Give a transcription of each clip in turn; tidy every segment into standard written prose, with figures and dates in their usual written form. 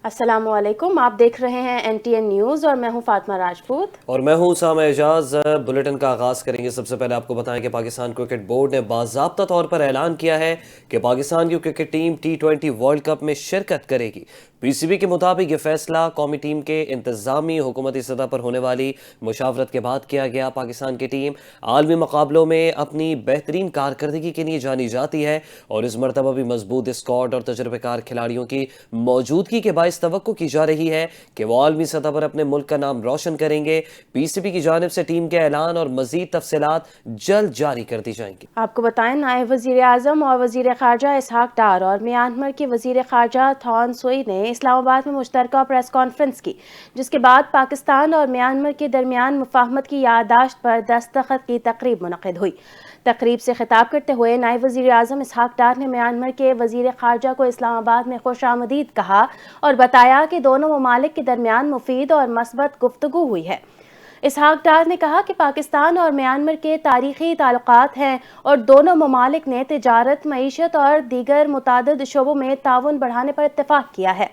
अस्सलाम वालेकुम, आप देख रहे हैं NTN न्यूज़ और मैं हूं फातिमा राजपूत और मैं हूं उसामा एजाज। बुलेटिन का आगाज़ करेंगे। सबसे पहले आपको बताएं कि पाकिस्तान क्रिकेट बोर्ड ने बाज़ाब्ता तौर पर ऐलान किया है कि पाकिस्तान की cricket team T20 world cup में शिरकत करेगी। PCB के मुताबिक ये फैसला कौमी टीम के इंतज़ामी हुकूमती सतह पर होने वाली मुशावरत के बाद किया गया। पाकिस्तान की टीम आलमी मुकाबलों में अपनी बेहतरीन कारकर्दगी के लिए जानी जाती है और इस मरतबा भी मजबूत स्क्वाड और तजुर्बेकार खिलाड़ियों की मौजूदगी के बायस तवक्को की जा रही है कि वो आलमी सतह पर अपने मुल्क का नाम रोशन करेंगे। PCB की जानिब से टीम के ऐलान और मजीद तफसीलात जल्द जारी कर दी जाएंगी। आपको बताएं, नायब वज़ीर आज़म और वज़ीर ख़ारजा इसहाक डार और म्यांमार के वज़ीर ख़ारजा थॉन सुई ने इस्लामाबाद में मुश्तरका प्रेस कॉन्फ्रेंस की, जिसके बाद पाकिस्तान और म्यांमार के दरमियान मुफाहमत की याददाश्त पर दस्तखत की तकरीब मुनक़िद हुई। तकरीब से खिताब करते हुए नायब वज़ीर आज़म इसहाक डार ने म्यांमार के वज़ीर ख़ारजा को इस्लामाबाद में खुशामदीद कहा और बताया कि दोनों ममालिक के दरमियान मुफीद और मस्बत गुफ्तगू हुई है। इसहाक डार ने कहा कि पाकिस्तान और म्यांमार के तारीखी ताल्लुकात हैं और दोनों ममालिक ने तिजारत, मईशत और दीगर मुतादिद शोबों में ताउन बढ़ाने पर इत्तेफाक किया है।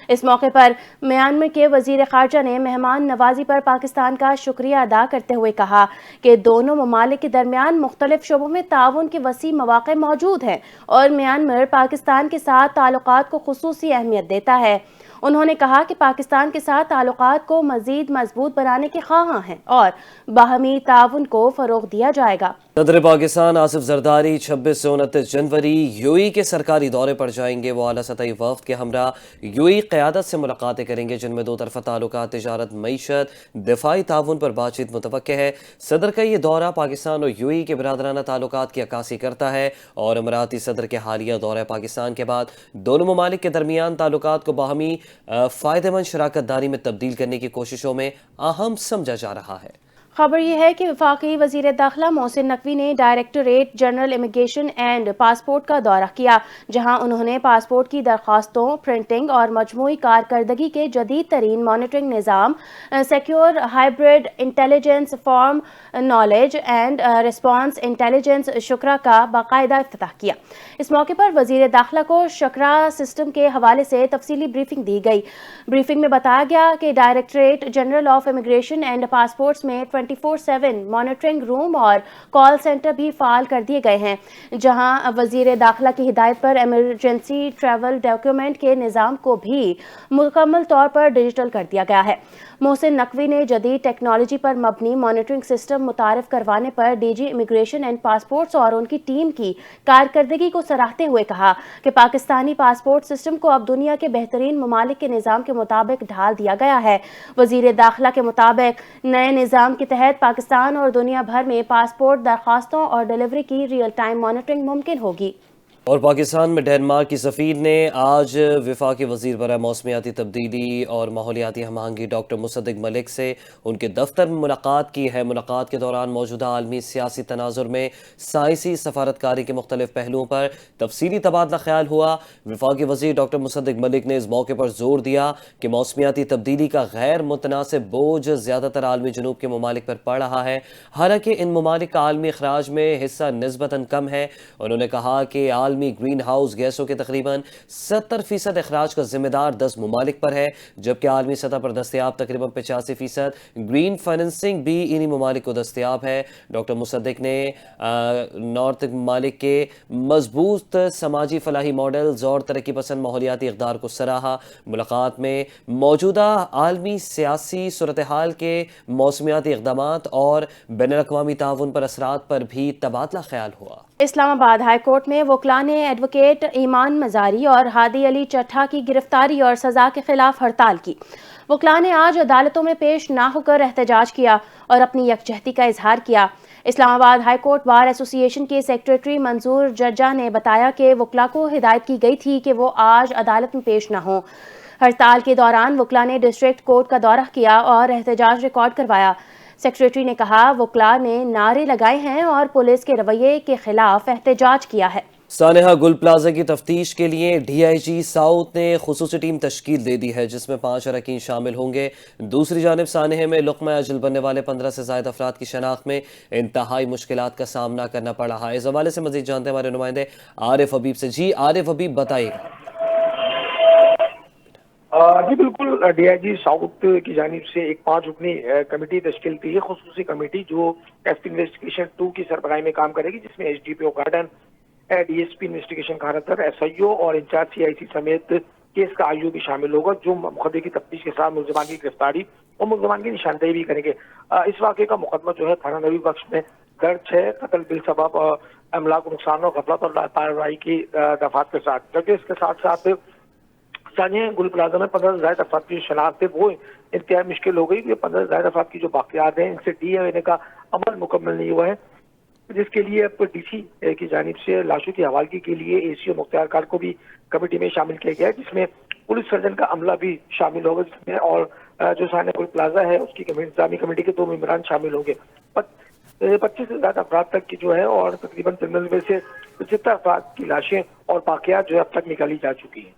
इस मौके पर म्यांमार के वज़ीर ख़ारजा ने मेहमान नवाजी पर पाकिस्तान का शुक्रिया अदा करते हुए कहा कि दोनों ममालिक के दरमियान मुख्तलिफ शोबों में ताउन के वसी मौक़े मौजूद हैं और म्यांमार पाकिस्तान के साथ ताल्लुकात को खुसूसी अहमियत देता है। उन्होंने कहा कि पाकिस्तान के साथ ताल्लुकात को मज़ीद मजबूत बनाने के ख्वाहां हैं और बाहमी ताउन को फ़रोग़ दिया जाएगा। सदर पाकिस्तान आसिफ जरदारी 26 से 29 जनवरी UAE के सरकारी दौरे पर जाएंगे। वो आला सतही वफ़द के हमरा UAE क़यादत से मुलाकातें करेंगे, जिनमें दो तरफ़ा ताल्लुकात, तिजारत, मईशत, दिफाई ताउन पर बातचीत मुतवक्के है। सदर का ये दौरा पाकिस्तान और UAE के बिरादराना ताल्लुकात की अक्कासी करता है और अमराती सदर के हालिया दौरा पाकिस्तान के बाद दोनों ममालिक के दरमियान ताल्लुकात को बाहमी फ़ायदेमंद शराकत दारी में तब्दील करने की कोशिशों में अहम समझा जा रहा है। खबर यह है कि वफाकी वज़ीर दाखिला मोहसिन नकवी ने directorate general immigration and passport का दौरा किया, जहां उन्होंने पासपोर्ट की दरख्वास्तों, प्रिंटिंग और मजमूई कारकर्दगी के जदीद तरीन मॉनिटरिंग निज़ाम, secure hybrid intelligence form, knowledge and response intelligence शुक्रा का बाकायदा इफ्तिताह किया। इस मौके पर वज़ीर दाखिला को शुक्रा सिस्टम के हवाले से तफसीली ब्रीफिंग दी गई। ब्रीफिंग में बताया गया कि directorate general of immigration and passports में 24/7 मॉनिटरिंग रूम और कॉल सेंटर भी फाल कर दिए गए हैं, जहां वज़ीर दाखिला की हिदायत पर इमरजेंसी ट्रैवल डॉक्यूमेंट के निज़ाम को भी मुकम्मल तौर पर डिजिटल कर दिया गया है। मोहसिन नकवी ने जदीद टेक्नोलॉजी पर मबनी मॉनिटरिंग सिस्टम मुतारिफ करवाने पर DG इमिग्रेशन एंड पासपोर्ट्स और उनकी टीम की कारकर्दगी को सराहते हुए कहा कि पाकिस्तानी पासपोर्ट सिस्टम को अब दुनिया के बेहतरीन ममालिक के निज़ाम के मुताबिक ढाल दिया गया है। वज़ीर दाखिला के मुताबिक नए निज़ाम के तहत पाकिस्तान और दुनिया भर में पासपोर्ट दरख्वास्तों और डिलीवरी की रियल टाइम मॉनिटरिंग मुमकिन होगी। और पाकिस्तान में डेनमार्क की सफ़ीर ने आज वफाकी वज़ीर बराए मौसमियाती तब्दीली और माहौलियाती हमआहंगी डॉक्टर मुसद्दिक मलिक से उनके दफ्तर में मुलाकात की है। मुलाकात के दौरान मौजूदा आलमी सियासी तनाजुर में साइंसी सफारतकारी के मुख्तलिफ पहलुओं पर तफसीली तबादला ख्याल हुआ। वफाकी वज़ीर डॉक्टर मुसद्दिक मलिक ने इस मौके पर जोर दिया कि मौसमियाती तब्दीली का गैर मुतनासिब बोझ ज़्यादातर आलमी जनूब के ममालिक पर पड़ रहा है, हालांकि इन ममालिक का आलमी अखराज में हिस्सा निस्बतन कम है। उन्होंने कहा कि आलमी ग्रीन हाउस गैसों के तकरीबन 70% अखराज का जिम्मेदार 10 ममालिक पर है, जबकि आलमी सतह पर दस्तयाब तकरीबन 85% ग्रीन फाइनेंसिंग भी इन्हीं ममालिक को दस्तयाब है। डॉक्टर मुसद्दिक ने नॉर्थ ममालिक के मजबूत समाजी फलाही मॉडल्स और तरक्की पसंद माहौलियाती इक़दार को सराहा। मुलाकात में मौजूदा आलमी सियासी सूरत हाल के मौसमियाती इक़दामात और बैनुल-अक़वामी ताउन पर असरात पर भी तबादला ख्याल हुआ। इस्लामाबाद हाई कोर्ट में वकला ने एडवोकेट ईमान मजारी और हादी अली चट्ठा की गिरफ्तारी और सज़ा के खिलाफ हड़ताल की। वकला ने आज अदालतों में पेश ना होकर एहतजाज किया और अपनी यकजहती का इजहार किया। Islamabad high court bar association के सेक्रेटरी मंजूर जज्जा ने बताया कि वकला को हिदायत की गई थी कि वो आज अदालत में पेश न हो। हड़ताल के दौरान वकला ने डिस्ट्रिक्ट कोर्ट का दौरा किया और एहतजाज रिकॉर्ड करवाया। सेक्रेटरी ने कहा वकला ने नारे लगाए हैं और पुलिस के रवैये के खिलाफ एहतजाज किया है। सानेहा गुल प्लाजा की तफ्तीश के लिए DIG साउथ ने खुसूसी टीम तश्कील दे दी है, जिसमें 5 अरकान शामिल होंगे। दूसरी जानिब सानेहा में लुक़मा अजल बनने वाले 15 से ज़ायद अफराद की शनाख्त में इंतहाई मुश्किलात का सामना करना पड़ रहा है। इस हवाले से मज़ीद जानते हैं हमारे नुमाइंदे आरिफ हबीब से। जी आरिफ हबीब, बताइएगा। جی بالکل، ڈی آئی جی ساؤتھ کی جانب سے ایک 5 رکنی کمیٹی تشکیل کی ہے، خصوصی کمیٹی جو ایف انویسٹیگیشن 2 کی سربراہی میں کام کرے گی، جس میں ایچ ڈی پی او گارڈن، ڈی ایس پی انویسٹیگیشن کھارتر، ایس آئی او اور انچارج سی آئی سی سمیت کیس کا آئی او بھی شامل ہوگا، جو مقدمے کی تفتیش کے ساتھ ملزمان کی گرفتاری اور ملزمان کی نشاندہی بھی کریں گے۔ اس واقعے کا مقدمہ جو ہے تھانہ نوی بخش میں درج ہے، قتل بالسبب املاک کو نقصان اور غفلت اور لاپرواہی کی دفعات کے ساتھ، جبکہ اس کے ساتھ ساتھ ثانیہ گل پلازا میں 15 سے زائد افراد کی شناخت ہے وہ انتہائی مشکل ہو گئی، کہ 15 سے زائد افراد کی جو باقیات ہیں ان سے ڈی این اے کا عمل مکمل نہیں ہوا ہے، جس کے لیے اب ڈی سی کی جانب سے لاشوں کی حوالگی کے لیے اے سی او مختار کار کو بھی کمیٹی میں شامل کیا گیا ہے، جس میں پولیس سرجن کا عملہ بھی شامل ہوگا، جس میں اور جو ثانیہ گل پلازا ہے اس کی انتظامی کمیٹی کے 2 ممبران شامل ہوں گے۔ 25 سے زیادہ افراد تک کی جو ہے اور تقریباً 93 سے 75 افراد کی لاشیں اور باقیات جو ہے اب تک نکالی جا چکی ہیں۔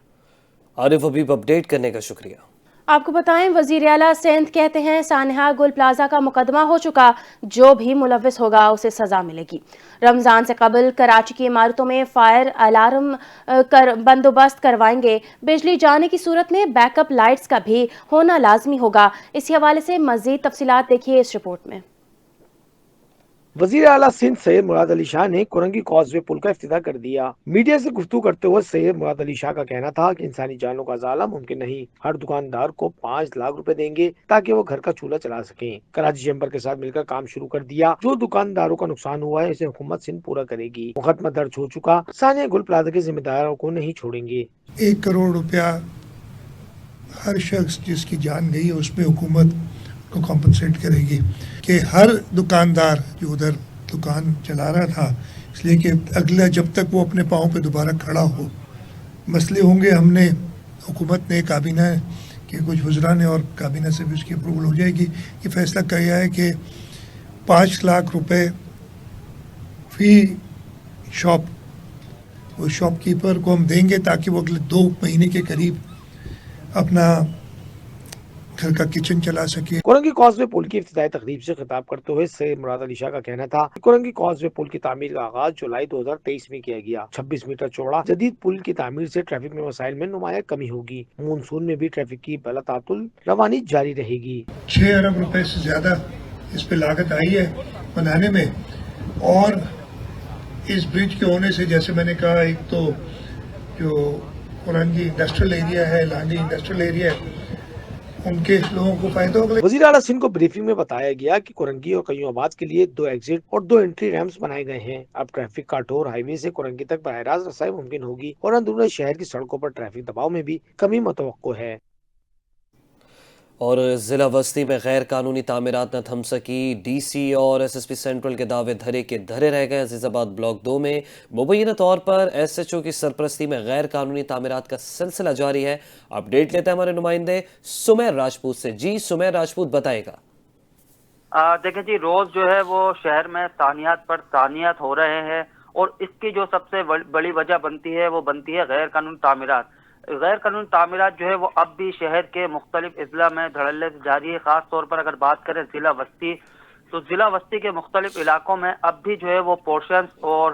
عارف حبیب، اپڈیٹ کرنے کا شکریہ۔ آپ کو بتائیں، وزیر اعلیٰ سندھ کہتے ہیں سانحہ گل پلازا کا مقدمہ ہو چکا، جو بھی ملوث ہوگا اسے سزا ملے گی۔ رمضان سے قبل کراچی کی عمارتوں میں فائر الارم بندوبست کروائیں گے، بجلی جانے کی صورت میں بیک اپ لائٹس کا بھی ہونا لازمی ہوگا۔ اسی حوالے سے مزید تفصیلات دیکھیے اس رپورٹ میں۔ وزیر اعلیٰ سندھ سید مراد علی شاہ نے کورنگی کازوے پل کا افتتاح کر دیا۔ میڈیا سے گفتگو کرتے ہوئے سید مراد علی شاہ کا کہنا تھا کہ انسانی جانوں کا ازالہ ممکن نہیں، ہر دکاندار کو 5 لاکھ روپے دیں گے تاکہ وہ گھر کا چولہا چلا سکیں۔ کراچی چیمبر کے ساتھ مل کر کام شروع کر دیا، جو دکانداروں کا نقصان ہوا ہے اسے حکومت سندھ پورا کرے گی۔ مقدمہ درج ہو چکا، ثانیہ گل پلازا کے ذمہ داروں کو نہیں چھوڑیں گے۔ 1 کروڑ روپیہ ہر شخص جس کی جان گئی اس پہ حکومت کو کمپنسیٹ کرے گی، کہ ہر دکاندار جو ادھر دکان چلا رہا تھا، اس لیے کہ اگلا جب تک وہ اپنے پاؤں پہ دوبارہ کھڑا ہو، مسئلے ہوں گے، ہم نے حکومت نے کابینہ کے کچھ وزراء نے اور کابینہ سے بھی اس کی اپروول ہو جائے گی، یہ فیصلہ کیا ہے کہ 5 لاکھ روپے فی شاپ وہ شاپ کیپر کو ہم دیں گے، تاکہ وہ اگلے 2 مہینے کے قریب اپنا گھر کا کچن چلا سکے۔ کورنگی کازوے پل کی افتتاحی تقریب سے خطاب کرتے ہوئے سید مراد علی شاہ کا کہنا تھا کہ کورنگی کازوے پل کی تعمیر کا آغاز جولائی 2023 میں کیا گیا۔ 26 میٹر چوڑا جدید پل کی تعمیر سے ٹریفک میں مسائل میں نمایاں کمی ہوگی۔ مونسون میں بھی ٹریفک کی بلا تعطل روانی جاری رہے گی۔ 6 ارب روپے سے زیادہ اس پہ لاگت آئی ہے بنانے میں، اور اس برج کے ہونے سے جیسے میں نے کہا، ایک تو جو کورنگی انڈسٹریل ایریا ہے، لانڈی انڈسٹریل ایریا ہے، ان کے لوگوں کو فائدہ ہوگا۔ وزیر اعلیٰ سندھ کو بریفنگ میں بتایا گیا کہ کورنگی اور قیوم آباد کے لیے 2 ایگزٹ اور 2 انٹری ریمپس بنائے گئے ہیں۔ اب ٹریفک کاٹور ہائی وے سے کورنگی تک براہ راست رسائی ممکن ہوگی اور اندرون شہر کی سڑکوں پر ٹریفک دباؤ میں بھی کمی متوقع ہے۔ اور ضلع وسطی میں غیر قانونی تعمیرات نہ تھم سکی، ڈی سی اور ایس ایس پی سینٹرل کے دعوے دھرے کے دھرے رہ گئے۔ عزیز آباد بلاک 2 میں مبینہ طور پر ایس ایچ او کی سرپرستی میں غیر قانونی تعمیرات کا سلسلہ جاری ہے۔ اپڈیٹ لیتے ہیں ہمارے نمائندے سمیر راجپوت سے۔ جی سمیر راجپوت، بتائے گا۔ دیکھیں جی، روز جو ہے وہ شہر میں تعینات پر تعینات ہو رہے ہیں، اور اس کی جو سب سے بڑی وجہ بنتی ہے وہ بنتی ہے غیر قانونی تعمیرات۔ غیر قانونی تعمیرات جو ہے وہ اب بھی شہر کے مختلف اضلاع میں دھڑلے سے جاری ہے۔ خاص طور پر اگر بات کریں ضلع وسطی، تو ضلع وسطی کے مختلف علاقوں میں اب بھی جو ہے وہ پورشنز اور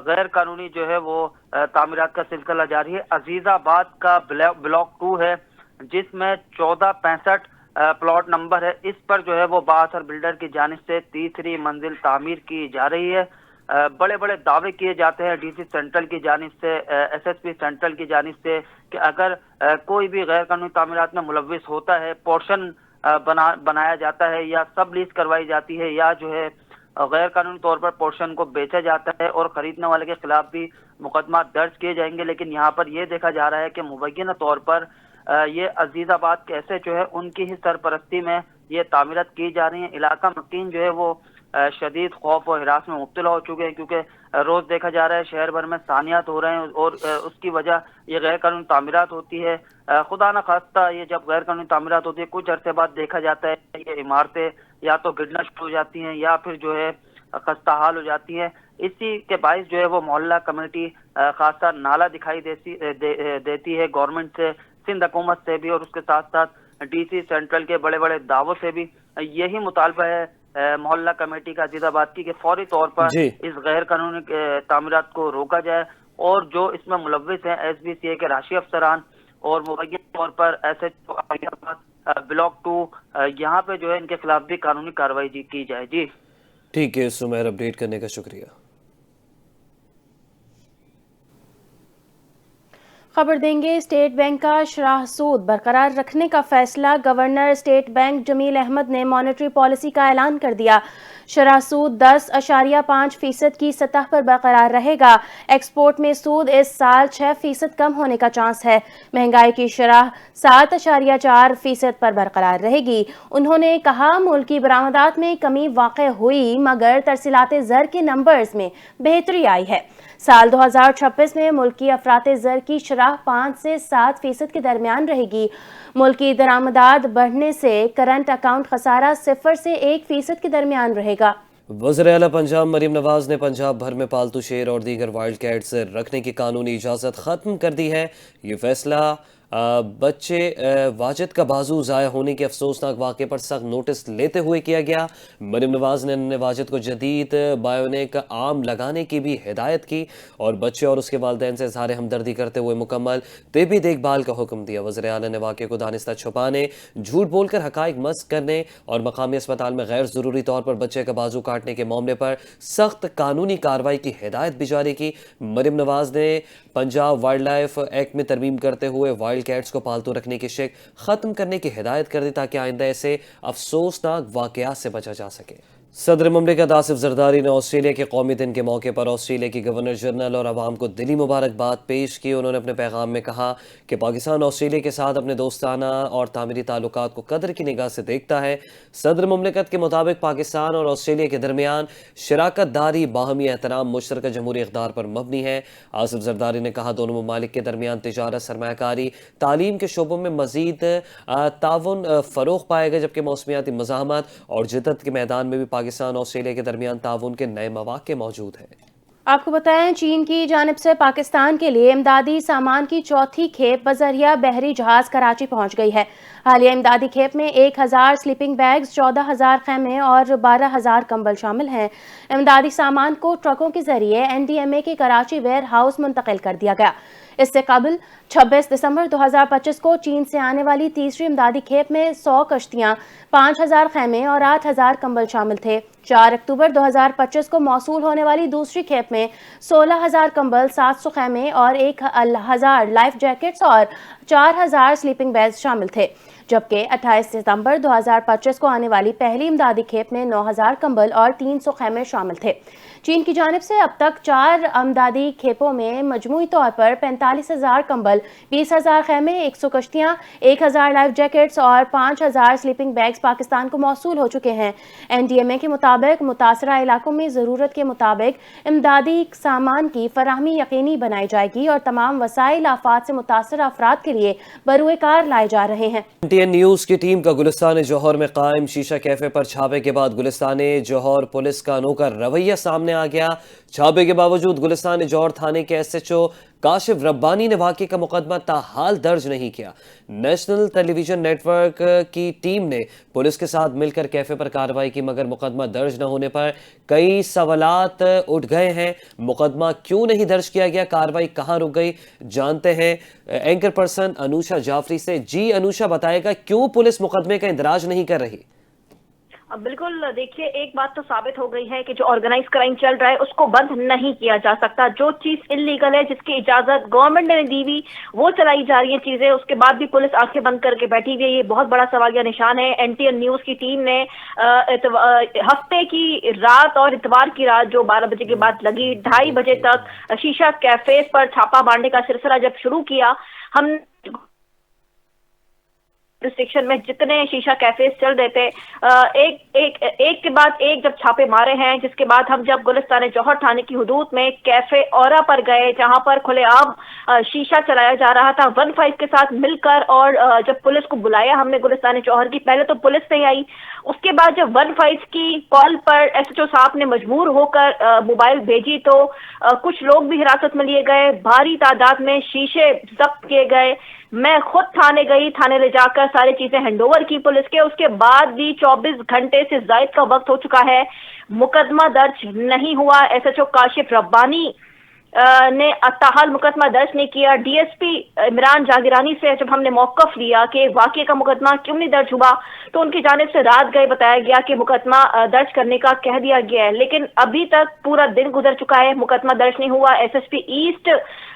غیر قانونی جو ہے وہ تعمیرات کا سلسلہ جاری ہے۔ عزیز آباد کا بلاک 2 ہے، جس میں 1465 پلاٹ نمبر ہے، اس پر جو ہے وہ بااثر بلڈر کی جانب سے تیسری منزل تعمیر کی جا رہی ہے۔ بڑے بڑے دعوے کیے جاتے ہیں ڈی سی سینٹرل کی جانب سے، ایس ایس پی سینٹرل کی جانب سے، کہ اگر کوئی بھی غیر قانونی تعمیرات میں ملوث ہوتا ہے، پورشن بنایا جاتا ہے یا سب لیز کروائی جاتی ہے، یا جو ہے غیر قانونی طور پر پورشن کو بیچا جاتا ہے، اور خریدنے والے کے خلاف بھی مقدمات درج کیے جائیں گے۔ لیکن یہاں پر یہ دیکھا جا رہا ہے کہ مبینہ طور پر یہ عزیز آباد کے ایسے جو ہے ان کی ہی سرپرستی میں یہ تعمیرات کی جا رہی ہیں۔ علاقہ مکین جو ہے وہ شدید خوف و ہراس میں مبتلا ہو چکے ہیں، کیونکہ روز دیکھا جا رہا ہے شہر بھر میں ثانیات ہو رہے ہیں، اور اس کی وجہ یہ غیر قانونی تعمیرات ہوتی ہے۔ خدا نہ خواستہ یہ جب غیر قانونی تعمیرات ہوتی ہے، کچھ عرصے بعد دیکھا جاتا ہے کہ یہ عمارتیں یا تو گرنا شروع ہو جاتی ہیں یا پھر جو ہے خستہ حال ہو جاتی ہیں۔ اسی کے باعث جو ہے وہ محلہ کمیٹی خاصا نالا دکھائی دیتی ہے گورنمنٹ سے، سندھ حکومت سے بھی، اور اس کے ساتھ ساتھ ڈی سی سینٹرل کے بڑے بڑے دعووں سے بھی۔ یہی مطالبہ ہے محلہ کمیٹی کا عزیز آباد کی، کہ فوری طور پر جی اس غیر قانونی تعمیرات کو روکا جائے، اور جو اس میں ملوث ہیں ایس بی سی اے کے راشی افسران اور مبینہ طور پر ایسے بلاک 2 یہاں پہ جو ہے ان کے خلاف بھی قانونی کارروائی کی جائے. جی ٹھیک ہے سمیر، اپڈیٹ کرنے کا شکریہ. خبر دیں گے اسٹیٹ بینک کا شرح سود برقرار رکھنے کا فیصلہ. گورنر اسٹیٹ بینک جمیل احمد نے مانیٹری پالیسی کا اعلان کر دیا. شرح سود 10.5% کی سطح پر برقرار رہے گا. ایکسپورٹ میں سود اس سال 6% کم ہونے کا چانس ہے. مہنگائی کی شرح 7.4% پر برقرار رہے گی. انہوں نے کہا ملکی برآمدات میں کمی واقع ہوئی مگر ترسیلات زر کے نمبرز میں بہتری آئی ہے. سال 2026 میں ملکی افراط زر کی شرح 5 سے 7% کے درمیان رہے گی. ملکی درآمدات بڑھنے سے کرنٹ اکاؤنٹ خسارہ 0 سے 1% کے درمیان رہے گا. وزیر اعلیٰ پنجاب مریم نواز نے پنجاب بھر میں پالتو شیر اور دیگر وائلڈ کیٹس رکھنے کی قانونی اجازت ختم کر دی ہے. یہ فیصلہ بچے واجد کا بازو ضائع ہونے کے افسوسناک واقعے پر سخت نوٹس لیتے ہوئے کیا گیا. مریم نواز نے واجد کو جدید بایونک آرم لگانے کی بھی ہدایت کی اور بچے اور اس کے والدین سے اظہار ہمدردی کرتے ہوئے مکمل طبی دیکھ بھال کا حکم دیا. وزیر اعلیٰ نے واقعے کو دانستہ چھپانے، جھوٹ بول کر حقائق مسخ کرنے اور مقامی اسپتال میں غیر ضروری طور پر بچے کا بازو کاٹنے کے معاملے پر سخت قانونی کارروائی کی ہدایت بھی جاری کی. مریم نواز نے پنجاب وائلڈ لائف ایکٹ میں ترمیم کرتے ہوئے وائلڈ کیٹس کو پالتو رکھنے کی شک ختم کرنے کی ہدایت کر دی تاکہ آئندہ ایسے افسوسناک واقعات سے بچا جا سکے. صدر مملکت آصف زرداری نے آسٹریلیا کے قومی دن کے موقع پر آسٹریلیا کی گورنر جنرل اور عوام کو دلی مبارکباد پیش کی. انہوں نے اپنے پیغام میں کہا کہ پاکستان آسٹریلیا کے ساتھ اپنے دوستانہ اور تعمیری تعلقات کو قدر کی نگاہ سے دیکھتا ہے. صدر مملکت کے مطابق پاکستان اور آسٹریلیا کے درمیان شراکت داری باہمی احترام مشترکہ جمہوری اقدار پر مبنی ہے. آصف زرداری نے کہا دونوں ممالک کے درمیان تجارت، سرمایہ کاری، تعلیم کے شعبوں میں مزید تعاون فروغ پائے گا، جبکہ موسمیاتی مزاحمت اور جدت کے میدان میں بھی پاکستان اور آسٹریلیا کے درمیان تعاون کے نئے مواقع موجود ہیں. آپ کو بتائیں چین کی جانب سے پاکستان کے لیے امدادی سامان کی چوتھی کھیپ بذریعہ بحری جہاز کراچی پہنچ گئی ہے. حالیہ امدادی کھیپ میں 1000 سلیپنگ بیگز، 14000 خیمے اور 12000 کمبل شامل ہیں. امدادی سامان کو ٹرکوں کے ذریعے NDMA کے کراچی ویئر ہاؤس منتقل کر دیا گیا. اس سے قبل 26 دسمبر 2025 کو چین سے آنے والی تیسری امدادی کھیپ میں 100 کشتیاں، 5000 خیمے اور 8000 کمبل شامل تھے. 4 اکتوبر 2025 کو موصول ہونے والی دوسری کھیپ میں 16000 کمبل، 700 خیمے اور 1000 لائف جیکٹس اور 4000 سلیپنگ بیگز شامل تھے. جبکہ 28 ستمبر 2025 کو آنے والی پہلی امدادی کھیپ میں 9000 کمبل اور 300 خیمے شامل تھے. چین کی جانب سے اب تک 4 امدادی کھیپوں میں مجموعی طور پر 45000 کمبل، 20000 خیمے، 100 کشتیاں، 1000 لائف جیکٹس اور 5000 سلیپنگ بیگز پاکستان کو موصول ہو چکے ہیں. NDMA کے مطابق متاثرہ علاقوں میں ضرورت کے مطابق امدادی سامان کی فراہمی یقینی بنائی جائے گی اور تمام وسائل آفات سے متاثرہ افراد کے لیے بروئے کار لائے جا رہے ہیں. NTN نیوز کی ٹیم کا گلستان جوہر میں قائم شیشہ کیفے پر چھاپے کے بعد گلستان جوہر پولیس کا انوکھا رویہ سامنے آ گیا. چھاپے کے باوجود گلستان جوہر تھانے کے SHO کاشف ربانی نے واقعے کا مقدمہ تاحال درج نہیں کیا. نیشنل ٹیلی ویژن نیٹ ورک کی ٹیم نے پولیس کے ساتھ مل کر کیفے پر کارروائی کی مگر مقدمہ درج نہ ہونے پر کئی سوالات اٹھ گئے ہیں. مقدمہ کیوں نہیں درج کیا گیا؟ کارروائی کہاں رک گئی؟ جانتے ہیں اینکر پرسن انوشا جعفری سے. جی انوشا، بتائے گا کیوں پولیس مقدمے کا اندراج نہیں کر رہی؟ بالکل، دیکھیے ایک بات تو ثابت ہو گئی ہے کہ جو آرگنائز کرائم چل رہا ہے اس کو بند نہیں کیا جا سکتا. جو چیز انلیگل ہے، جس کی اجازت گورنمنٹ نے دی ہوئی، وہ چلائی جا رہی ہیں چیزیں، اس کے بعد بھی پولیس آنکھیں بند کر کے بیٹھی ہوئی ہے. یہ بہت بڑا سوالیہ نشان ہے. NTN نیوز کی ٹیم نے ہفتے کی رات اور اتوار کی رات جو 12 بجے کے بعد لگی 2:30 بجے تک شیشہ کیفیز پر چھاپا مارنے کا سلسلہ جب شروع کیا، ہم سیکشن میں جتنے شیشہ کیفیز چل رہے تھے ایک کے بعد ایک جب چھاپے مارے ہیں، جس کے بعد ہم جب گلستان جوہر تھانے کی حدود میں کیفے اورا پر گئے جہاں پر کھلے عام شیشہ چلایا جا رہا تھا 15 کے ساتھ مل کر، اور جب پولیس کو بلایا ہم نے گلستان جوہر کی، پہلے تو پولیس نہیں آئی، اس کے بعد جب 15 کی کال پر SHO صاحب نے مجبور ہو کر موبائل بھیجی تو کچھ لوگ بھی حراست میں لیے گئے، بھاری تعداد میں شیشے ضبط کیے گئے. میں خود تھانے گئی، تھانے لے جا کر سارے چیزیں ہینڈ اوور کی پولیس کے. اس کے بعد بھی 24 گھنٹے سے زائد کا وقت ہو چکا ہے، مقدمہ درج نہیں ہوا. SHO کاشف ربانی ने ताहाल मुकदमा दर्ज नहीं किया। डीएसपी इमरान जागीरानी से जब हमने मौक़िफ़ लिया कि वाक़े का मुकदमा क्यों नहीं दर्ज हुआ, तो उनकी जानिब से रात गए बताया गया कि मुकदमा दर्ज करने का कह दिया गया है, लेकिन अभी तक पूरा दिन गुजर चुका है, मुकदमा दर्ज नहीं हुआ। एसएसपी ईस्ट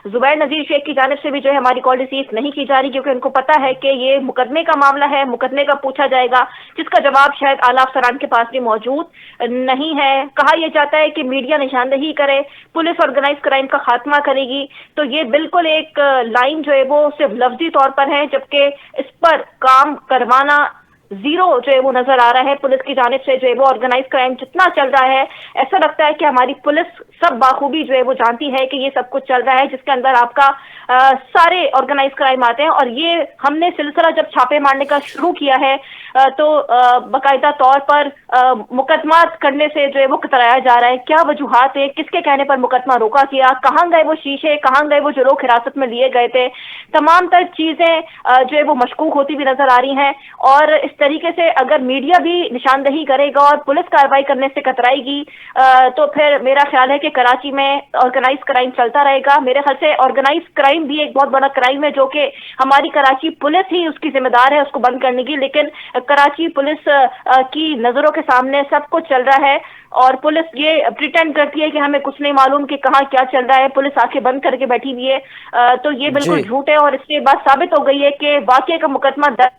जुबैर नजीर शेख की जानिब से भी जो है हमारी कॉल रिसीव नहीं की जा रही, क्योंकि उनको पता है कि ये मुकदमे का मामला है, मुकदमे का पूछा जाएगा, जिसका जवाब शायद आला अफसरान के पास भी मौजूद नहीं है। कहा यह जाता है कि मीडिया निशानदही करे, पुलिस ऑर्गेनाइज क्राइम का खात्मा करेगी, तो ये बिल्कुल एक लाइन जो है वो सिर्फ लफ्जी तौर पर है, जबकि इस पर काम करवाना जीरो जो है वो नजर आ रहा है। पुलिस की जानिब से जो है वो ऑर्गेनाइज क्राइम जितना चल रहा है, ऐसा लगता है कि हमारी पुलिस सब बाखूबी जो है वो जानती है कि ये सब कुछ चल रहा है, जिसके अंदर आपका सारे ऑर्गेनाइज क्राइम आते हैं। और ये हमने सिलसिला जब छापे मारने का शुरू किया है तो बाकायदा तौर पर मुकदमा करने से जो है वो कतराया जा रहा है। क्या वजूहात है, किसके कहने पर मुकदमा रोका किया, कहाँ गए वो शीशे, कहाँ गए वो जो लोग हिरासत में लिए गए थे, तमाम तर चीजें जो है वो मशकूक होती भी नजर आ रही हैं। और इस तरीके से अगर मीडिया भी निशानदही करेगा और पुलिस कार्रवाई करने से कतराएगी तो फिर मेरा ख्याल है कि कराची में ऑर्गेनाइज क्राइम चलता रहेगा। मेरे ख्याल से ऑर्गेनाइज क्राइम भी एक बहुत बड़ा क्राइम है, जो कि हमारी कराची पुलिस ही उसकी जिम्मेदार है उसको बंद करने की, लेकिन कराची पुलिस की नजरों के सामने सब कुछ चल रहा है और पुलिस ये प्रिटेंड करती है कि हमें कुछ नहीं मालूम कि कहाँ क्या चल रहा है, पुलिस आंखें बंद करके बैठी हुई है। तो ये बिल्कुल झूठ है और इससे बात साबित हो गई है कि वाकई का मुकदमा दर्ज,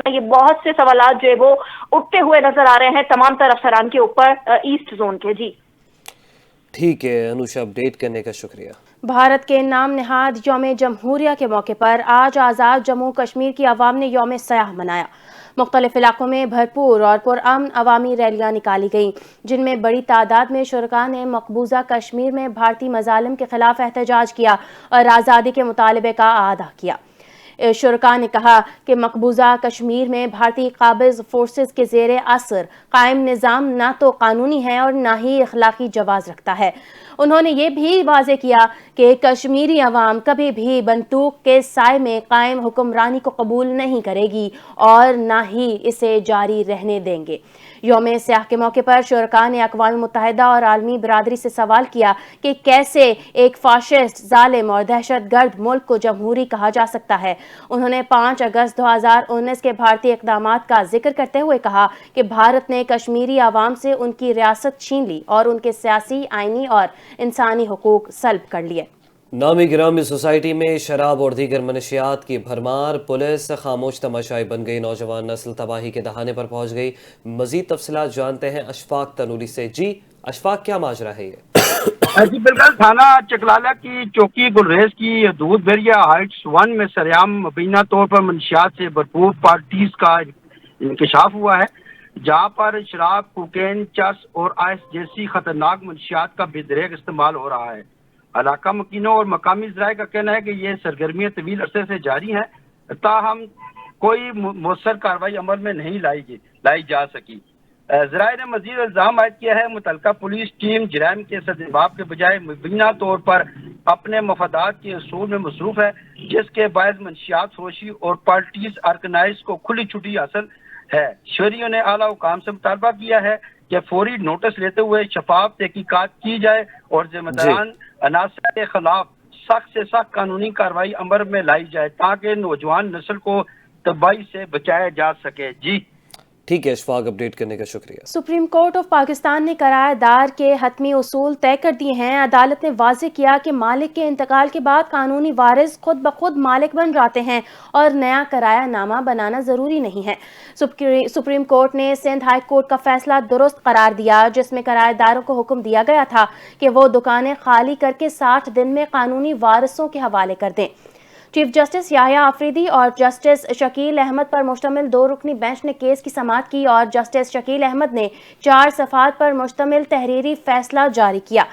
ये बहुत से सवालात जो है वो उठते हुए नजर आ रहे हैं तमाम तरह अफसरान के ऊपर ईस्ट जोन के। जी ठीक है अनुषा, अपडेट करने का शुक्रिया। भारत के नाम निहाद यौम जमहूरिया के मौके पर आज आज़ाद जम्मू कश्मीर की आवाम ने यौम सयाह मनाया। मुख्तलिफ इलाकों में भरपूर और पुरअमन अवामी रैलियाँ निकाली गईं, जिनमें बड़ी तादाद में शुरका ने मकबूजा कश्मीर में भारतीय मजालिम के खिलाफ एहतजाज किया और आज़ादी के मुतालबे का आदा किया। शुरका ने कहा कि मकबूजा कश्मीर में भारतीय काबिज फोर्सेस के ज़ेरे असर कायम निज़ाम ना तो कानूनी है और ना ही अखलाकी जवाज़ रखता है। उन्होंने ये भी वाज़े किया कि कश्मीरी अवाम कभी भी बंदूक के साए में कायम हुक्मरानी को कबूल नहीं करेगी और ना ही इसे जारी रहने देंगे। यौम सयाह के मौके पर शुरका ने अक़वाम मुत्तहिदा और आलमी बरादरी से सवाल किया कि कैसे एक फाशिस्ट, जालिम और दहशतगर्द मुल्क को जमहूरी कहा जा सकता है। उन्होंने 5 अगस्त 2019 के भारतीय इक़दामात का जिक्र करते हुए कहा कि भारत ने कश्मीरी आवाम से उनकी रियासत छीन ली और उनके सियासी, आइनी और इंसानी हुकूक सल्ब कर लिए। नामी गिरामी सोसाइटी में शराब और दीगर मनशियात की भरमार, पुलिस खामोश तमाशाई बन गई, नौजवान नस्ल तबाही के दहाने पर पहुंच गई। मजीद तफसीलात जानते हैं अशफाक तनूरी से। जी अशफाक, क्या माजरा है ये? जी बिल्कुल, थाना चकलाला की चौकी गुलरेज की हदूद बेरिया हाइट्स 1 में सरेआम मुबीना तौर पर मनशियात से भरपूर पार्टीज का इंकशाफ हुआ है, जहाँ पर शराब, कोकेन, चर्स और आइस जैसी खतरनाक मनशियात का बेदरेग इस्तेमाल हो रहा है। इलाका मकीनों और मकामी ज़राए का कहना है कि ये सरगर्मियाँ तवील अरसे से जारी हैं, ताहम कोई मौसर कार्रवाई अमल में नहीं लाई जा सकी। ज़राए ने मजीद इल्ज़ाम आयद किया है मुतलका पुलिस टीम जराइम के सद्जवाब के बजाय मुबीना तौर पर अपने मफादात के असूल में मसरूफ़ है, जिसके बायस मनशियात फरोशी और पार्टीज ऑर्गेनाइज को खुली छुट्टी हासिल है। शहरियों ने आला हुकाम से मुतालबा किया है कि फौरी नोटिस लेते हुए शफाफ तहकीकात की जाए और जिम्मेदारान अनासर के खिलाफ सख्त से सख्त कानूनी कार्रवाई अमल में लाई जाए, ताकि नौजवान नस्ल को तबाही से बचाया जा सके। जी ठीक है अशफाक, अपडेट करने का शुक्रिया। सुप्रीम कोर्ट ऑफ पाकिस्तान ने किराएदार के हतमी उसूल तय कर दिए हैं। अदालत ने वाज़ेह किया कि मालिक के इंतकाल के बाद कानूनी वारिस खुद ब खुद मालिक बन जाते हैं और नया किराया नामा बनाना ज़रूरी नहीं है। सुप्रीम कोर्ट ने सिंध हाई कोर्ट का फैसला दुरुस्त करार दिया, जिसमें किराएदारों को हुक्म दिया गया था कि वो दुकानें खाली करके 60 दिन में कानूनी वारिसों के हवाले कर दें। चीफ जस्टिस याहिया आफरीदी और जस्टिस शकील अहमद पर मुश्तमिल 2 रुकनी बेंच ने केस की समाअत की और जस्टिस शकील अहमद ने 4 सफ़ात पर मुश्तमिल तहरीरी फैसला जारी किया।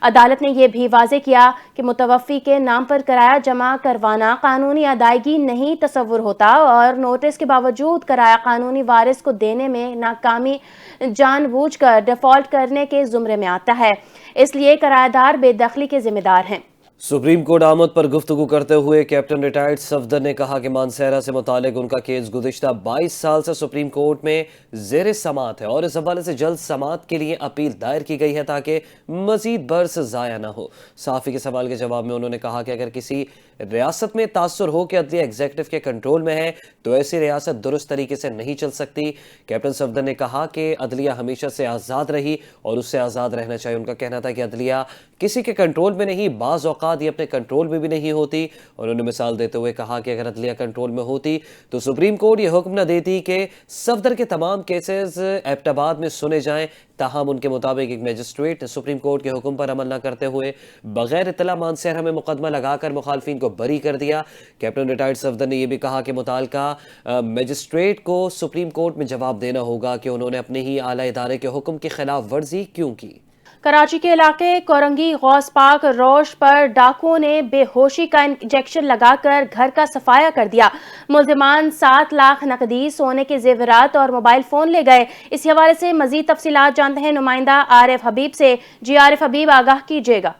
अदालत ने यह भी वाज़ेह किया कि मुतवफ़्फ़ी के नाम पर किराया जमा करवाना कानूनी अदायगी नहीं तस्वुर होता और नोटिस के बावजूद किराया कानूनी वारिस को देने में नाकामी जानबूझकर डिफ़ॉल्ट करने के ज़ुमरे में आता है, इसलिए किराएदार बेदखली के ज़िम्मेदार हैं। सुप्रीम कोर्ट आमद पर गुफ्तगू करते हुए कैप्टन रिटायर्ड सफदर ने कहा कि मानसेरा से मुतालिक उनका केस गुज़िश्ता 22 साल से सुप्रीम कोर्ट में ज़ेर समाअत है और इस हवाले से जल्द समाअत के लिए अपील दायर की गई है ताकि मजीद बरस ज़ाया न हो। सहाफ़ी के सवाल के जवाब में उन्होंने कहा कि अगर किसी रियासत में तासुर हो कि अदलिया एग्जीक्यूटिव के कंट्रोल में है तो ऐसी रियासत दुरुस्त तरीके से नहीं चल सकती। कैप्टन सफदर ने कहा कि अदलिया हमेशा से आज़ाद रही और उससे आज़ाद रहना चाहिए। उनका कहना था कि अदलिया किसी के कंट्रोल में नहीं, बाज़ औक़ात ये अपने कंट्रोल में भी नहीं होती। उन्होंने मिसाल देते हुए कहा कि अगर अदलिया कंट्रोल में होती तो सुप्रीम कोर्ट ये हुक्म न देती कि सफदर के तमाम केसेस एबटाबाद में सुने जाएं। ताहम उनके मुताबिक एक मजिस्ट्रेट ने सुप्रीम कोर्ट के हुक्म पर अमल न करते हुए बगैर इत्तला मानसेरा में मुकदमा लगाकर मुखालफिन को बरी कर दिया। कैप्टन रिटायर्ड सफदर ने यह भी कहा कि मुताल्लिका मजिस्ट्रेट को सुप्रीम कोर्ट में जवाब देना होगा कि उन्होंने अपने ही आला इदारे के हुक्म की खिलाफ वर्जी क्यों की। कराची के इलाके कोरंगी गौस पाक रोश पर डाकुओं ने बेहोशी का इंजेक्शन लगाकर घर का सफाया कर दिया। मुल्जिमान 7 लाख नकदी, सोने के जेवरात और मोबाइल फोन ले गए। इस हवाले से मजीद तफसीलात जानते हैं नुमाइंदा आरिफ हबीब से। जी आरिफ हबीब, आगाह कीजिएगा।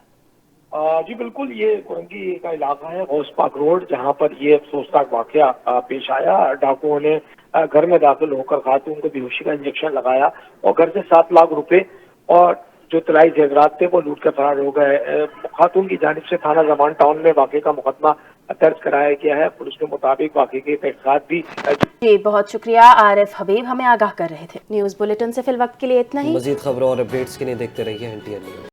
जी बिल्कुल, ये कोरंगी का इलाका है, गौस पाक रोड, जहाँ पर ये अफसोसनाक वाकया पेश आया। डाकुओं ने घर में दाखिल होकर खातून को बेहोशी का इंजेक्शन लगाया और घर से 7 लाख रुपए और जो तलाई जेवरात थे वो लूट कर फरार हो गए। खातून की जानिब से थाना जमान टाउन में वाकये का मुकदमा दर्ज कराया गया है। पुलिस के मुताबिक वाकये के तहकीकात भी। जी बहुत शुक्रिया आरिफ हबीब, हमें आगाह कर रहे थे। न्यूज़ बुलेटिन से फिल वक्त के लिए इतना ही। मजीद खबरों और अपडेट्स के लिए देखते रहिए NTN न्यूज़।